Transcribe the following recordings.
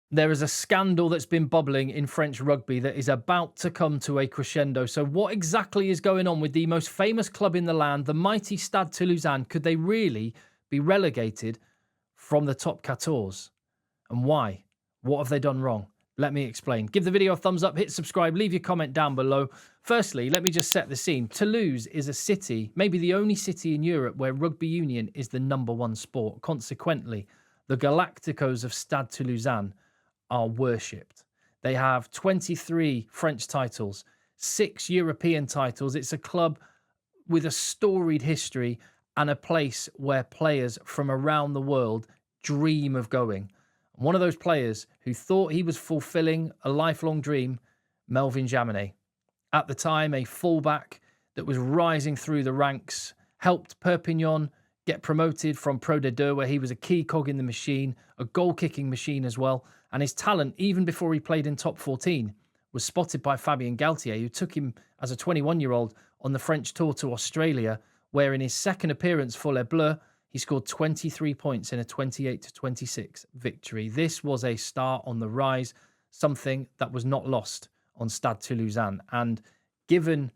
There is a scandal that's been bubbling in French rugby that is about to come to a crescendo. So, what exactly is going on with the most famous club in the land, the mighty Stade Toulousain? Could they really be relegated from the top 14? And why? What have they done wrong? Let me explain. Give the video a thumbs up, hit subscribe, leave your comment down below. Firstly, let me just set the scene. Toulouse is a city, maybe the only city in Europe where rugby union is the #1 sport. Consequently, the Galacticos of Stade Toulousain are worshipped. They have 23 French titles, 6 European titles. It's a club with a storied history and a place where players from around the world dream of going. One of those players who thought he was fulfilling a lifelong dream, Melvin Jaminet. At the time, a fullback that was rising through the ranks, helped Perpignan get promoted from Pro D2, where he was a key cog in the machine, a goal-kicking machine as well. And his talent, even before he played in top 14, was spotted by Fabien Galtier, who took him as a 21-year-old on the French tour to Australia, where in his second appearance for Les Bleus, he scored 23 points in a 28-26 victory. This was a star on the rise, something that was not lost on Stade Toulousain. And given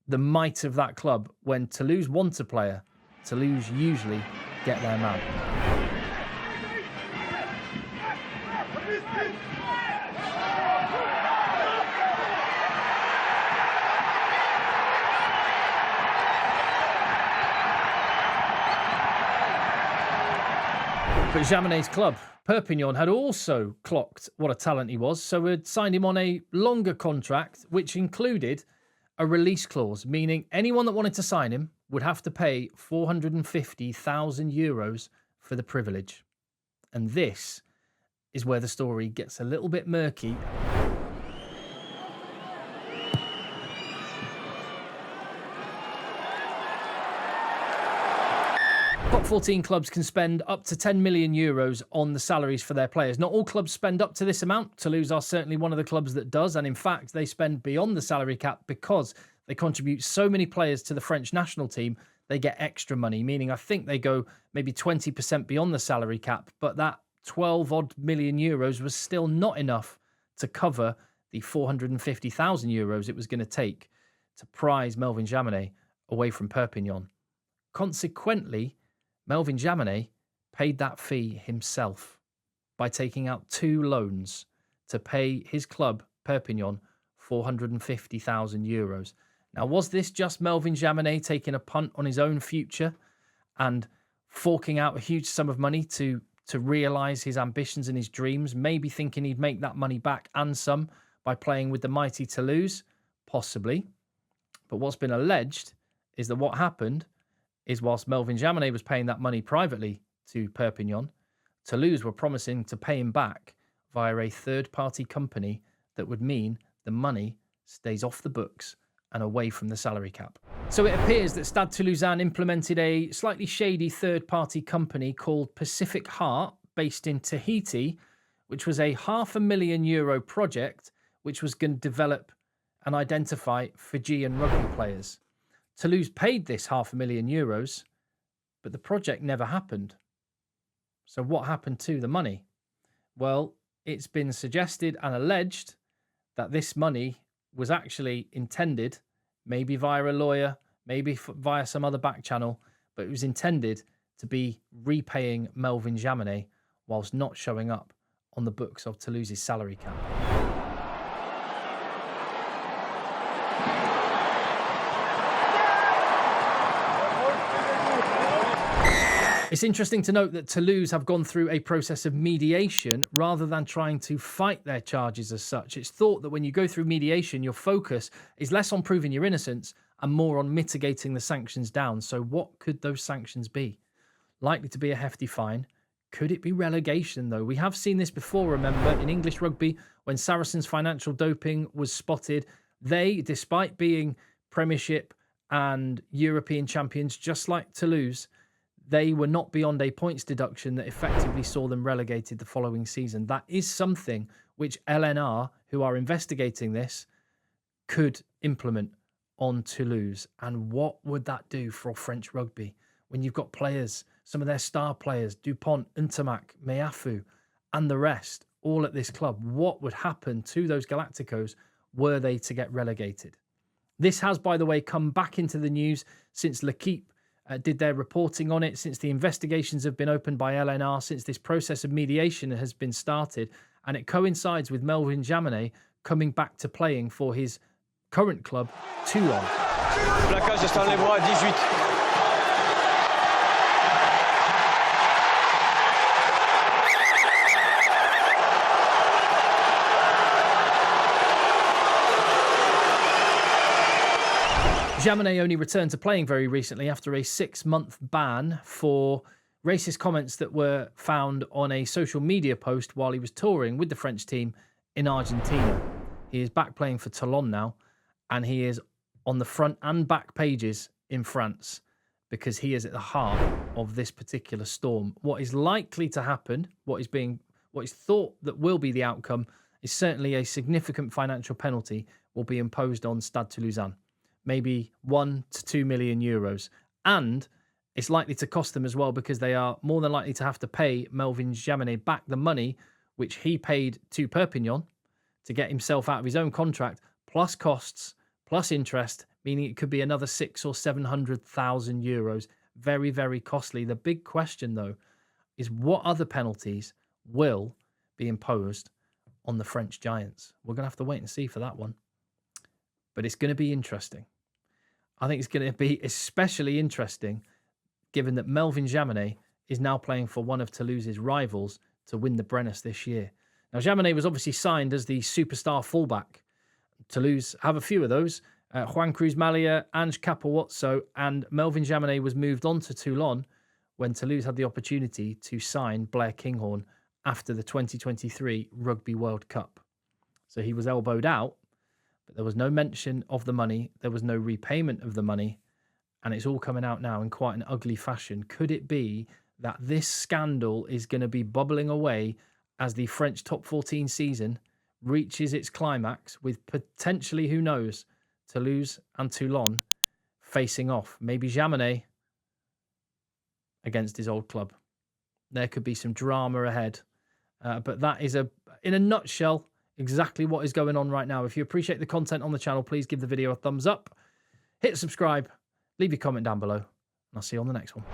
the might of that club, when Toulouse wants a player, Toulouse usually get their man. But Jaminet's club, Perpignan, had also clocked what a talent he was, so had signed him on a longer contract, which included a release clause, meaning anyone that wanted to sign him would have to pay 450,000 euros for the privilege. And this is where the story gets a little bit murky. Top 14 clubs can spend up to 10 million euros on the salaries for their players. Not all clubs spend up to this amount. Toulouse are certainly one of the clubs that does. And in fact, they spend beyond the salary cap because they contribute so many players to the French national team. They get extra money, meaning I think they go maybe 20% beyond the salary cap. But that 12 odd million euros was still not enough to cover the 450,000 euros it was going to take to prize Melvin Jaminet away from Perpignan. Consequently, Melvin Jaminet paid that fee himself by taking out 2 loans to pay his club, Perpignan, 450,000 euros. Now, was this just Melvin Jaminet taking a punt on his own future and forking out a huge sum of money to realise his ambitions and his dreams, maybe thinking he'd make that money back and some by playing with the mighty Toulouse? Possibly. But what's been alleged is that what happened is whilst Melvin Jaminet was paying that money privately to Perpignan, Toulouse were promising to pay him back via a third-party company that would mean the money stays off the books and away from the salary cap. So it appears that Stade Toulousain implemented a slightly shady third-party company called Pacific Heart, based in Tahiti, which was a €500,000 project which was going to develop and identify Fijian rugby players. Toulouse paid this €500,000, but the project never happened. So what happened to the money? Well, it's been suggested and alleged that this money was actually intended, maybe via a lawyer, maybe via some other back channel, but it was intended to be repaying Melvin Jaminet whilst not showing up on the books of Toulouse's salary cap. It's interesting to note that Toulouse have gone through a process of mediation rather than trying to fight their charges as such. It's thought that when you go through mediation, your focus is less on proving your innocence and more on mitigating the sanctions down. So what could those sanctions be? Likely to be a hefty fine. Could it be relegation, though? We have seen this before, remember, in English rugby, when Saracens' financial doping was spotted. They, despite being Premiership and European champions, just like Toulouse, they were not beyond a points deduction that effectively saw them relegated the following season. That is something which LNR, who are investigating this, could implement on Toulouse. And what would that do for French rugby when you've got players, some of their star players, Dupont, Ntamak, Meafu, and the rest, all at this club. What would happen to those Galacticos were they to get relegated? This has, by the way, come back into the news since L'Équipe did their reporting on it, since the investigations have been opened by LNR, since this process of mediation has been started, and it coincides with Melvin Jaminet coming back to playing for his current club, Toulon. Plaquage de Stanley Bois, 18. Jaminet only returned to playing very recently after a 6-month ban for racist comments that were found on a social media post while he was touring with the French team in Argentina. He is back playing for Toulon now, and he is on the front and back pages in France because he is at the heart of this particular storm. What is likely to happen, what is thought that will be the outcome, is certainly a significant financial penalty will be imposed on Stade Toulousain. Maybe 1 to 2 million euros. And it's likely to cost them as well because they are more than likely to have to pay Melvin Jaminet back the money which he paid to Perpignan to get himself out of his own contract, plus costs, plus interest, meaning it could be another 600,000 or 700,000 euros. Very, very costly. The big question, though, is what other penalties will be imposed on the French Giants? We're going to have to wait and see for that one. But it's going to be interesting. I think it's going to be especially interesting given that Melvin Jaminet is now playing for one of Toulouse's rivals to win the Brennus this year. Now, Jaminet was obviously signed as the superstar fullback. Toulouse have a few of those. Juan Cruz Malia, Ange Capowazzo, and Melvin Jaminet was moved on to Toulon when Toulouse had the opportunity to sign Blair Kinghorn after the 2023 Rugby World Cup. So he was elbowed out, but there was no mention of the money. There was no repayment of the money. And it's all coming out now in quite an ugly fashion. Could it be that this scandal is going to be bubbling away as the French top 14 season reaches its climax with potentially, who knows, Toulouse and Toulon facing off? Maybe Jaminet against his old club. There could be some drama ahead. But that is, in a nutshell, exactly what is going on right now. If you appreciate the content on the channel, please give the video a thumbs up, hit subscribe, leave your comment down below, and I'll see you on the next one.